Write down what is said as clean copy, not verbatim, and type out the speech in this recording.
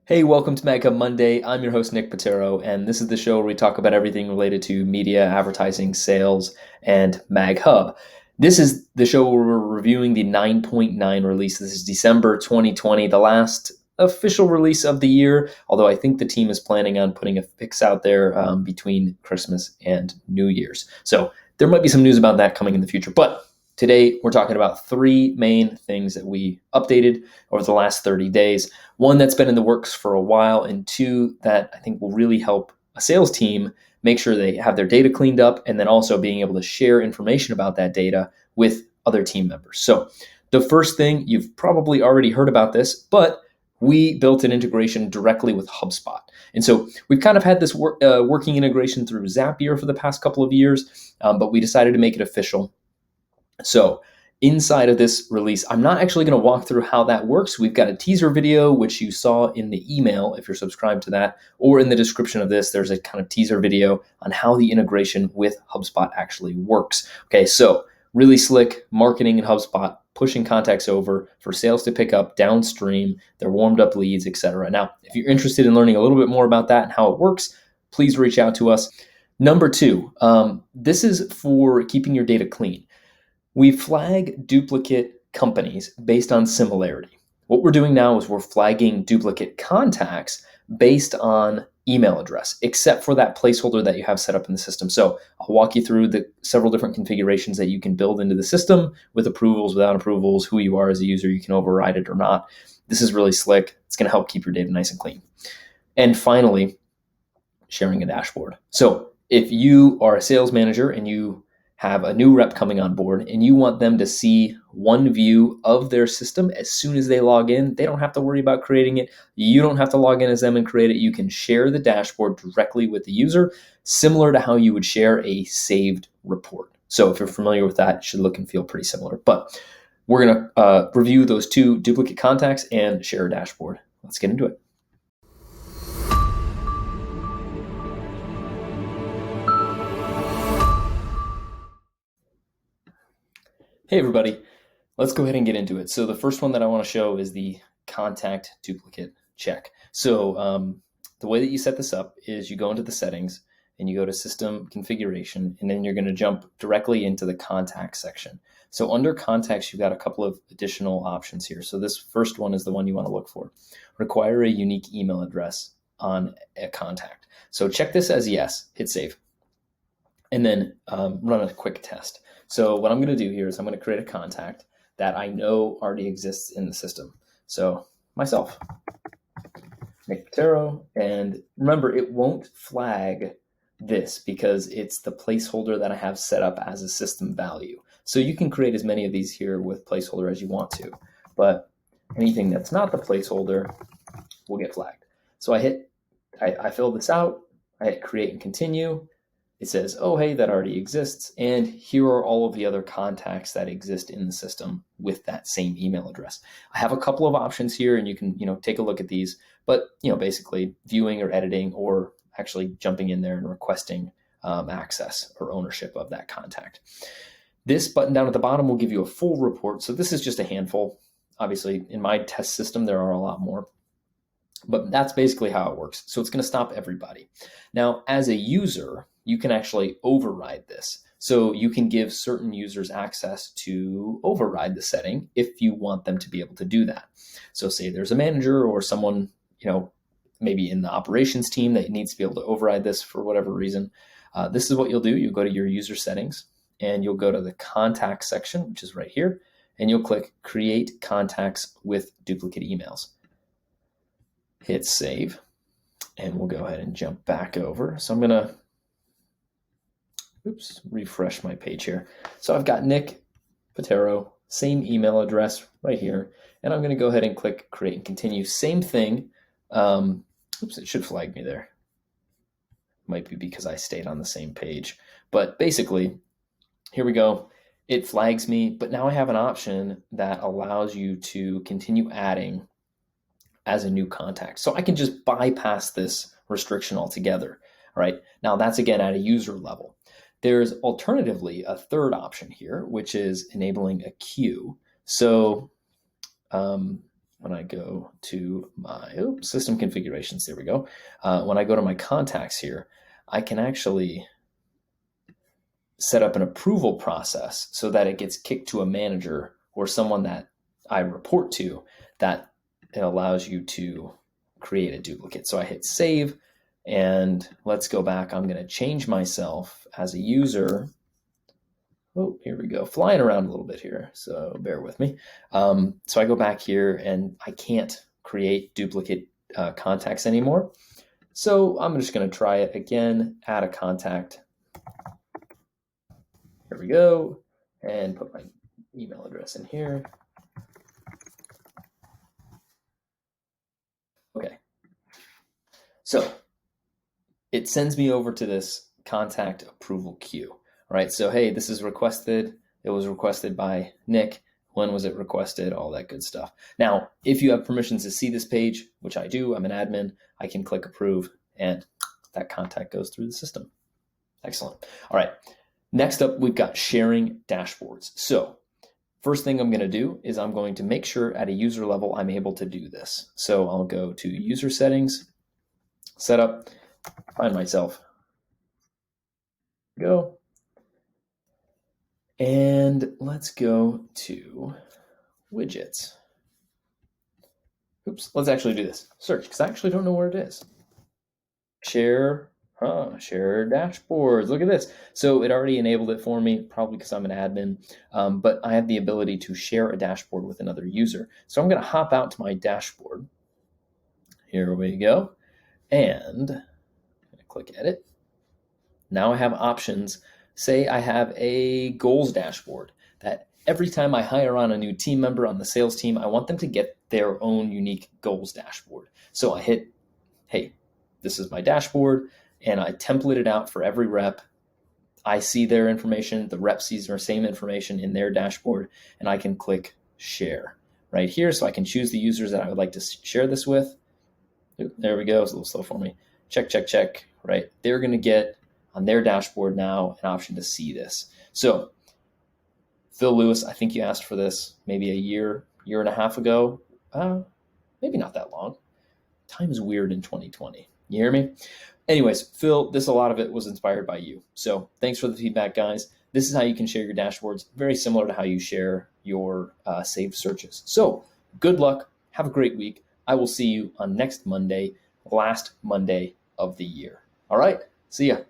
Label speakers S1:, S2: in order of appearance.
S1: Hey, welcome to MagHub Monday. I'm your host, Nick Patero, and this is the show where we talk about everything related to media, advertising, sales, and MagHub. This is the show where we're reviewing the 9.9 release. This is December 2020, the last official release of the year, although I think the team is planning on putting a fix out there between Christmas and New Year's. So there might be some news about that coming in the future, but today we're talking about three main things that we updated over the last 30 days. One that's been in the works for a while, and two that I think will really help a sales team make sure they have their data cleaned up, and then also being able to share information about that data with other team members. So the first thing, you've probably already heard about this, but we built an integration directly with HubSpot. And so we've kind of had this working integration through Zapier for the past couple of years, but we decided to make it official. So inside of this release, I'm not actually going to walk through how that works. We've got a teaser video, which you saw in the email if you're subscribed to that, or in the description of this, there's a kind of teaser video on how the integration with HubSpot actually works. Okay, so really slick marketing in HubSpot, pushing contacts over for sales to pick up downstream, their warmed up leads, etc. Now, if you're interested in learning a little bit more about that and how it works, please reach out to us. Number two, this is for keeping your data clean. We flag duplicate companies based on similarity. What we're doing now is we're flagging duplicate contacts based on email address, except for that placeholder that you have set up in the system. So I'll walk you through the several different configurations that you can build into the system with approvals, without approvals, who you are as a user, you can override it or not. This is really slick. It's going to help keep your data nice and clean. And finally, sharing a dashboard. So if you are a sales manager and you have a new rep coming on board and you want them to see one view of their system as soon as they log in, they don't have to worry about creating it. You don't have to log in as them and create it. You can share the dashboard directly with the user, similar to how you would share a saved report. So if you're familiar with that, it should look and feel pretty similar. But we're going to review those two duplicate contacts and share a dashboard. Let's get into it. Hey everybody, let's go ahead and get into it. So the first one that I want to show is the contact duplicate check. So the way that you set this up is you go into the settings and you go to system configuration, and then you're going to jump directly into the contact section. So under contacts, you've got a couple of additional options here. So this first one is the one you want to look for. Require a unique email address on a contact. So check this as yes, hit save, and then run a quick test. So what I'm going to do here is I'm going to create a contact that I know already exists in the system. So myself, Nick Patero, and remember, it won't flag this because it's the placeholder that I have set up as a system value. So you can create as many of these here with placeholder as you want to, but anything that's not the placeholder will get flagged. So I fill this out, I hit create and continue. It says, oh, hey, that already exists. And here are all of the other contacts that exist in the system with that same email address. I have a couple of options here, and you can, take a look at these. But, basically viewing or editing, or actually jumping in there and requesting access or ownership of that contact. This button down at the bottom will give you a full report. So this is just a handful. Obviously, in my test system, there are a lot more. But that's basically how it works. So it's going to stop everybody. Now, as a user, you can actually override this. So you can give certain users access to override the setting if you want them to be able to do that. So say there's a manager or someone, maybe in the operations team that needs to be able to override this for whatever reason. This is what you'll do. You go to your user settings and you'll go to the contact section, which is right here, and you'll click create contacts with duplicate emails. Hit save, and we'll go ahead and jump back over. So I'm going to refresh my page here. So I've got Nick Patero, same email address right here. And I'm going to go ahead and click create and continue. Same thing. It should flag me there. Might be because I stayed on the same page. But basically, here we go. It flags me, but now I have an option that allows you to continue adding as a new contact. So I can just bypass this restriction altogether. All right. Now that's again at a user level. There's alternatively a third option here, which is enabling a queue. So when I go to my system configurations, there we go. When I go to my contacts here, I can actually set up an approval process so that it gets kicked to a manager or someone that I report to, that it allows you to create a duplicate. So I hit save, and let's go back. I'm going to change myself as a user. Oh, here we go. Flying around a little bit here, so bear with me. So I go back here, and I can't create duplicate contacts anymore. So I'm just going to try it again, add a contact. Here we go, and put my email address in here. Okay. So it sends me over to this contact approval queue. Right, so hey, this is requested. It was requested by Nick. When was it requested? All that good stuff. Now, if you have permissions to see this page, which I do, I'm an admin, I can click approve, and that contact goes through the system. Excellent. All right, next up, we've got sharing dashboards. So first thing I'm going to do is I'm going to make sure at a user level I'm able to do this. So I'll go to user settings, setup, find myself, go. And let's go to widgets. Oops, let's actually do this. Search, because I actually don't know where it is. Share dashboards. Look at this. So it already enabled it for me, probably because I'm an admin, but I have the ability to share a dashboard with another user. So I'm going to hop out to my dashboard. Here we go. And I'm going to click edit. Now I have options. Say I have a goals dashboard that every time I hire on a new team member on the sales team, I want them to get their own unique goals dashboard. So I hit, hey, this is my dashboard, and I template it out for every rep. I see their information, the rep sees their same information in their dashboard, and I can click share right here. So I can choose the users that I would like to share this with. There we go. It's a little slow for me. Check, check, check, right? They're going to get on their dashboard now an option to see this. So Phil Lewis, I think you asked for this maybe a year and a half ago. Maybe not that long. Time's weird in 2020. You hear me? Anyways, Phil, a lot of it was inspired by you. So thanks for the feedback, guys. This is how you can share your dashboards, very similar to how you share your saved searches. So good luck. Have a great week. I will see you on next Monday, last Monday of the year. All right. See ya.